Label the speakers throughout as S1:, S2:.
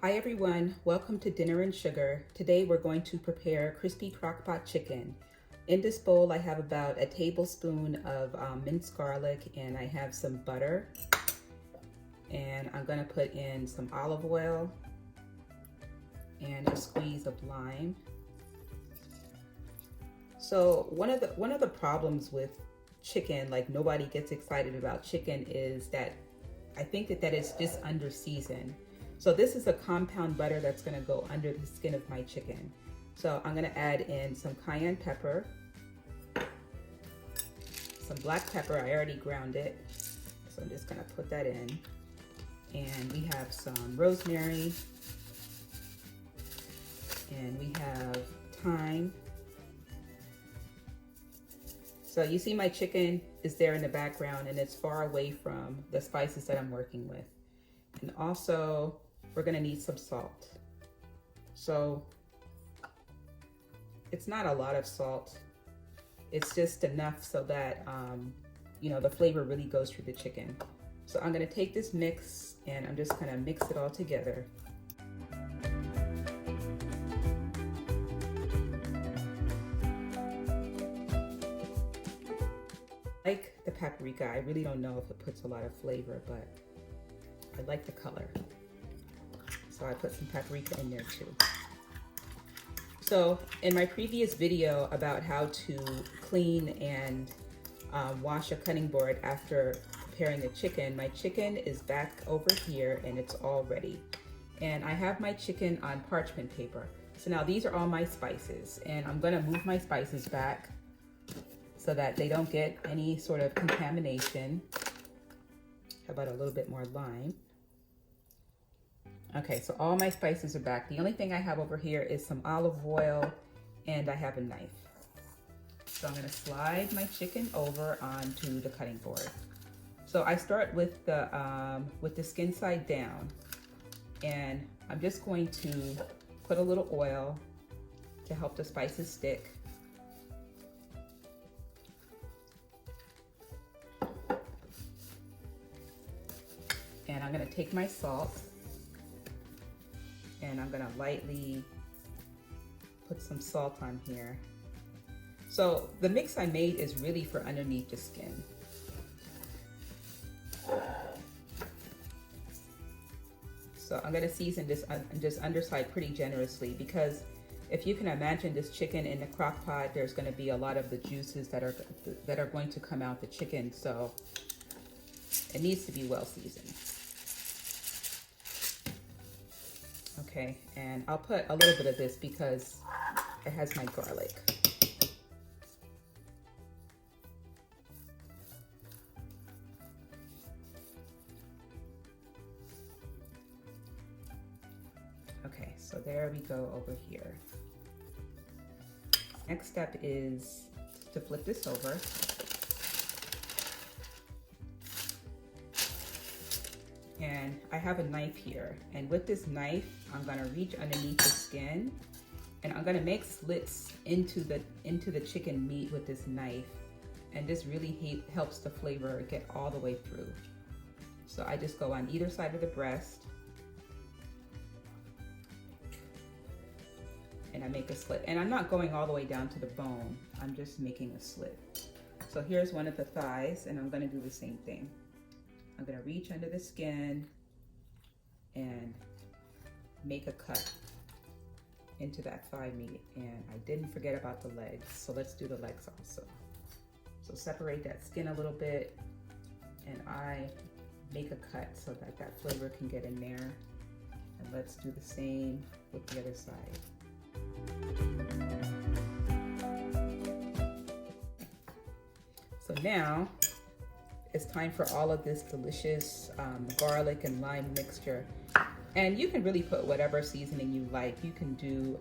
S1: Hi everyone, welcome to Dinner and Sugar. Today we're going to prepare crispy crockpot chicken. In this bowl I have about a tablespoon of minced garlic, and I have some butter, and I'm going to put in some olive oil and a squeeze of lime. So one of the problems with chicken, like nobody gets excited about chicken, is that I think that it's just under seasoned. So this is a compound butter that's gonna go under the skin of my chicken. So I'm gonna add in some cayenne pepper, some black pepper, I already ground it. So I'm just gonna put that in. And we have some rosemary, and we have thyme. So you see my chicken is there in the background, and it's far away from the spices that I'm working with. And also, we're gonna need some salt. So it's not a lot of salt. It's just enough so that, you know, the flavor really goes through the chicken. So I'm gonna take this mix and I'm just gonna mix it all together. Like the paprika, I really don't know if it puts a lot of flavor, but I like the color. So I put some paprika in there too. So in my previous video about how to clean and wash a cutting board after preparing the chicken, my chicken is back over here and it's all ready. And I have my chicken on parchment paper. So now these are all my spices, and I'm gonna move my spices back so that they don't get any sort of contamination. How about a little bit more lime? Okay, so all my spices are back. The only thing I have over here is some olive oil, and I have a knife. So I'm gonna slide my chicken over onto the cutting board. So I start with the skin side down, and I'm just going to put a little oil to help the spices stick. And I'm gonna take my salt, and I'm gonna lightly put some salt on here. So the mix I made is really for underneath the skin. So I'm gonna season this underside pretty generously, because if you can imagine this chicken in the crock pot, there's gonna be a lot of the juices that are going to come out the chicken. So it needs to be well seasoned. Okay, and I'll put a little bit of this because it has my garlic. Okay, so there we go over here. Next step is to flip this over. And I have a knife here, and with this knife I'm gonna reach underneath the skin, and I'm gonna make slits into the chicken meat with this knife, and this really helps the flavor get all the way through. So I just go on either side of the breast, and I make a slit, and I'm not going all the way down to the bone, I'm just making a slit. So here's one of the thighs, and I'm gonna do the same thing. I'm gonna reach under the skin and make a cut into that thigh meat. And I didn't forget about the legs, so let's do the legs also. So separate that skin a little bit, and I make a cut so that that flavor can get in there. And let's do the same with the other side. So now, it's time for all of this delicious garlic and lime mixture. And you can really put whatever seasoning you like. You can do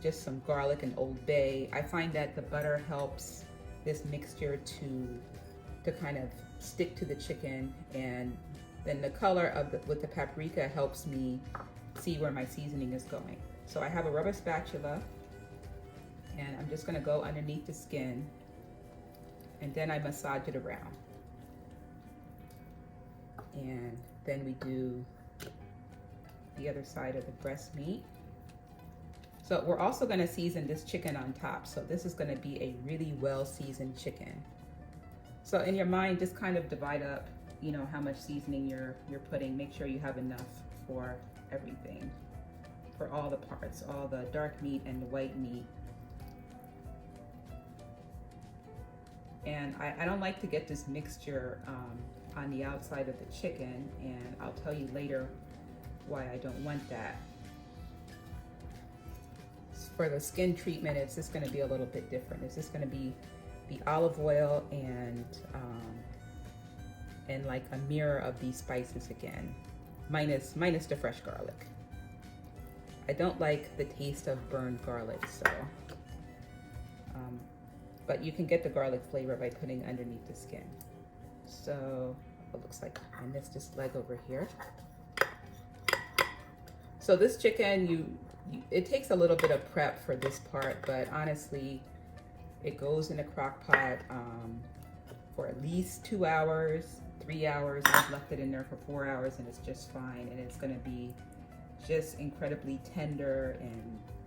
S1: just some garlic and Old Bay. I find that the butter helps this mixture to kind of stick to the chicken, and then the color with the paprika helps me see where my seasoning is going. So I have a rubber spatula, and I'm just gonna go underneath the skin, and then I massage it around. And then we do the the other side of the breast meat. So we're also going to season this chicken on top. So this is going to be a really well seasoned chicken. So in your mind, just kind of divide up, you know, how much seasoning you're putting. Make sure you have enough for everything, for all the parts, all the dark meat and the white meat. And I don't like to get this mixture on the outside of the chicken, and I'll tell you later why I don't want that. For the skin treatment, it's just going to be a little bit different. It's just going to be the olive oil and like a mirror of these spices again, minus the fresh garlic. I don't like the taste of burned garlic, so but you can get the garlic flavor by putting underneath the skin. So it looks like I missed this leg over here. So this chicken, it takes a little bit of prep for this part, but honestly, it goes in a crock pot for at least 2 hours, 3 hours. I've left it in there for 4 hours and it's just fine. And it's gonna be just incredibly tender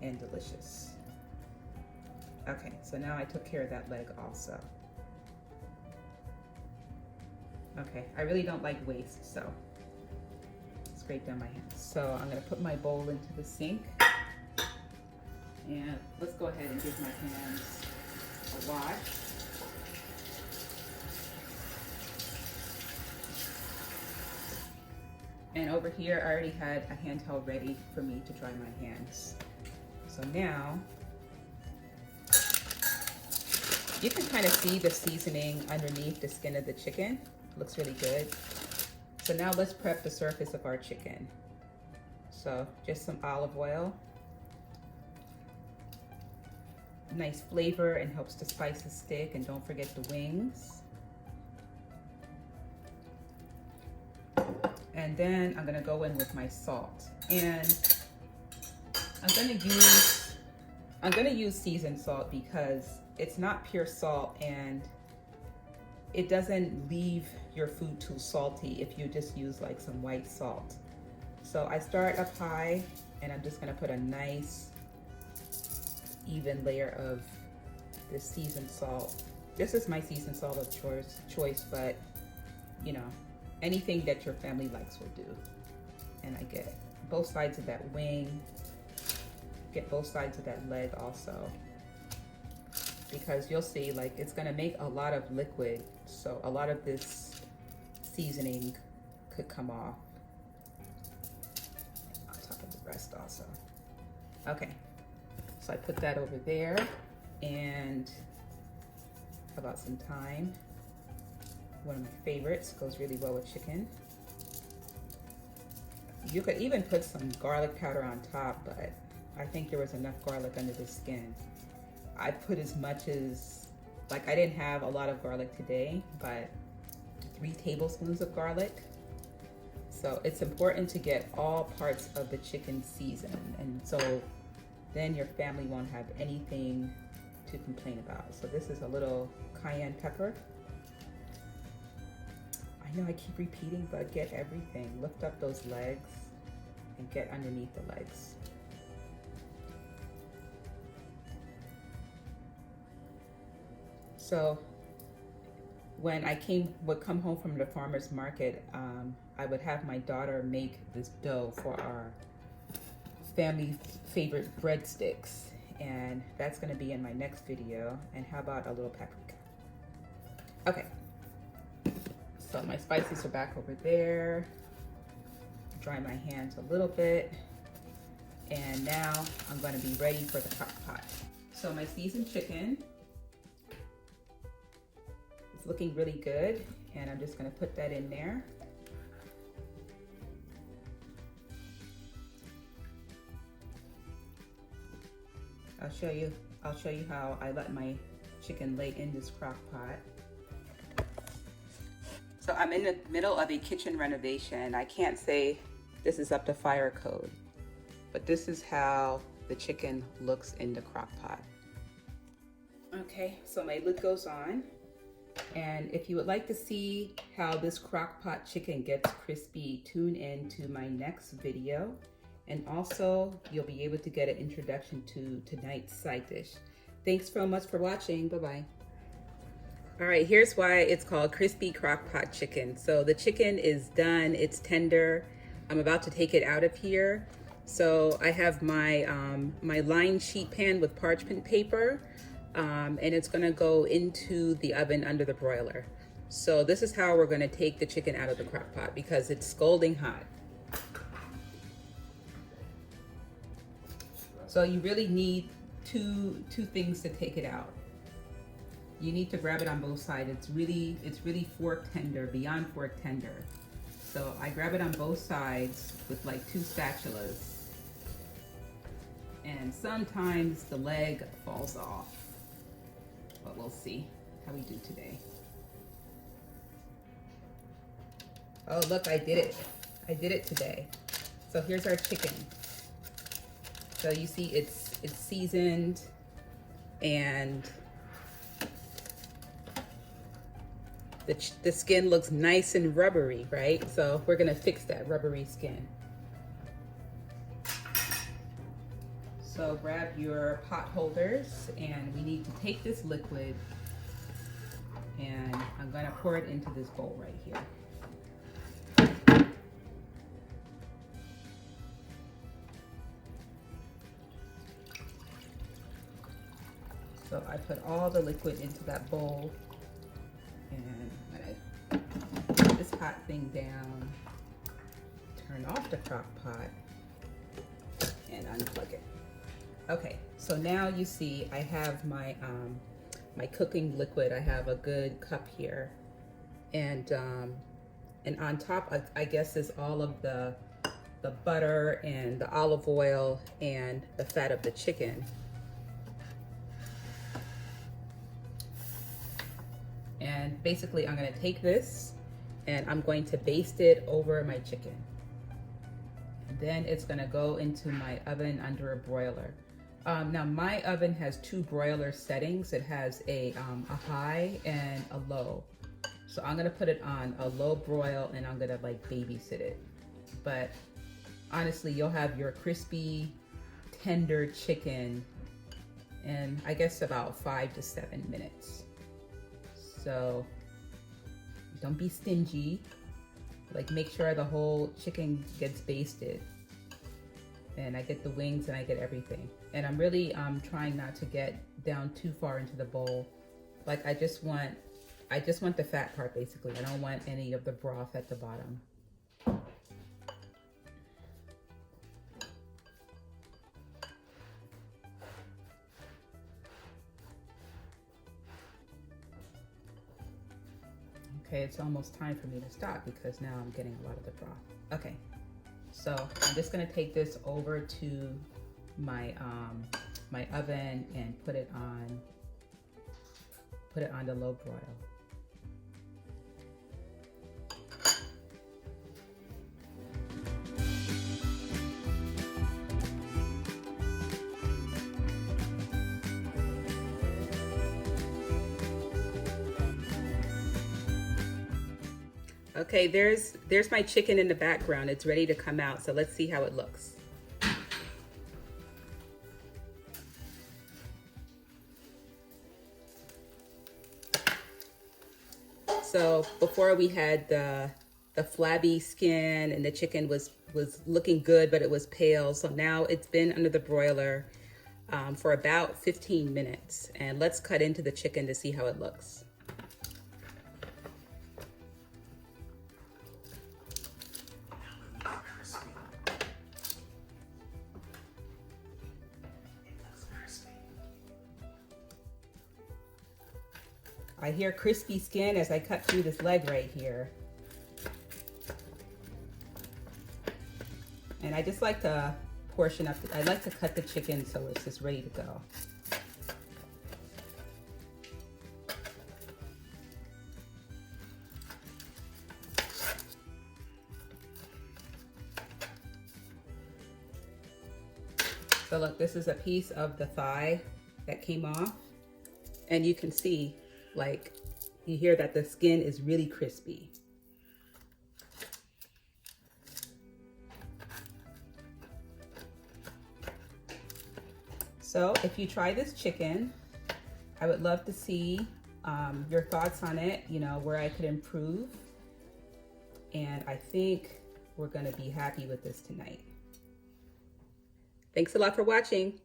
S1: and delicious. Okay, so now I took care of that leg also. Okay, I really don't like waste, so scrape down my hands. So I'm gonna put my bowl into the sink. And let's go ahead and give my hands a wash. And over here, I already had a hand towel ready for me to dry my hands. So now, you can kind of see the seasoning underneath the skin of the chicken. It looks really good. So now let's prep the surface of our chicken. So just some olive oil. Nice flavor and helps the spices stick, and don't forget the wings. And then I'm gonna go in with my salt, and I'm gonna use seasoned salt because it's not pure salt and it doesn't leave your food too salty if you just use like some white salt. So I start up high and I'm just gonna put a nice even layer of this seasoned salt. This is my seasoned salt of choice, but you know, anything that your family likes will do. And I get both sides of that wing, get both sides of that leg also, because you'll see like it's gonna make a lot of liquid, so a lot of this seasoning could come off on top of the breast also. Okay. So I put that over there, and how about some thyme? One of my favorites, goes really well with chicken. You could even put some garlic powder on top, but I think there was enough garlic under the skin. I put as much as, like I didn't have a lot of garlic today, but 3 tablespoons of garlic. So it's important to get all parts of the chicken seasoned, and so then your family won't have anything to complain about. So this is a little cayenne pepper. I know I keep repeating, but get everything. Lift up those legs and get underneath the legs. So when I would come home from the farmer's market, I would have my daughter make this dough for our family favorite breadsticks, and that's going to be in my next video. And how about a little paprika? Okay, so my spices are back over there. Dry my hands a little bit, and now I'm going to be ready for the crock pot. So my seasoned chicken is looking really good, and I'm just going to put that in there. I'll show you how I let my chicken lay in this crock pot. So I'm in the middle of a kitchen renovation. I can't say this is up to fire code, but this is how the chicken looks in the crock pot. Okay, so my lid goes on. And if you would like to see how this crock pot chicken gets crispy, tune in to my next video. And also, you'll be able to get an introduction to tonight's side dish. Thanks so much for watching. Bye-bye. All right, here's why it's called crispy crockpot chicken. So the chicken is done, it's tender. I'm about to take it out of here. So I have my, my lined sheet pan with parchment paper, and it's gonna go into the oven under the broiler. So this is how we're gonna take the chicken out of the crock pot because it's scalding hot. So you really need two things to take it out. You need to grab it on both sides. It's really fork tender, beyond fork tender. So I grab it on both sides with like 2 spatulas. And sometimes the leg falls off, but we'll see how we do today. Oh, look, I did it. I did it today. So here's our chicken. So you see it's seasoned and the skin looks nice and rubbery, right? So we're gonna fix that rubbery skin. So grab your pot holders and we need to take this liquid and I'm gonna pour it into this bowl right here. So I put all the liquid into that bowl and I'm gonna put this hot thing down, turn off the crock pot and unplug it. Okay, so now you see I have my my cooking liquid. I have a good cup here, and on top I guess is all of the butter and the olive oil and the fat of the chicken. And basically I'm gonna take this and I'm going to baste it over my chicken. And then it's gonna go into my oven under a broiler. Now my oven has 2 broiler settings. It has a high and a low. So I'm gonna put it on a low broil and I'm gonna like babysit it. But honestly, you'll have your crispy, tender chicken in I guess about 5 to 7 minutes. So don't be stingy. Like make sure the whole chicken gets basted. And I get the wings and I get everything. And I'm really trying not to get down too far into the bowl. Like I just want the fat part basically. I don't want any of the broth at the bottom. Okay, it's almost time for me to stop because now I'm getting a lot of the broth. Okay, so I'm just gonna take this over to my my oven and put it on the low broil. Okay, there's my chicken in the background. It's ready to come out, so let's see how it looks. So before we had the flabby skin and the chicken was looking good, but it was pale. So now it's been under the broiler for about 15 minutes. And let's cut into the chicken to see how it looks. I hear crispy skin as I cut through this leg right here. And I just like to portion up, I like to cut the chicken so it's just ready to go. So look, this is a piece of the thigh that came off. And you can see, like, you hear that the skin is really crispy. So if you try this chicken, I would love to see your thoughts on it, you know, where I could improve. And I think we're gonna be happy with this tonight. Thanks a lot for watching.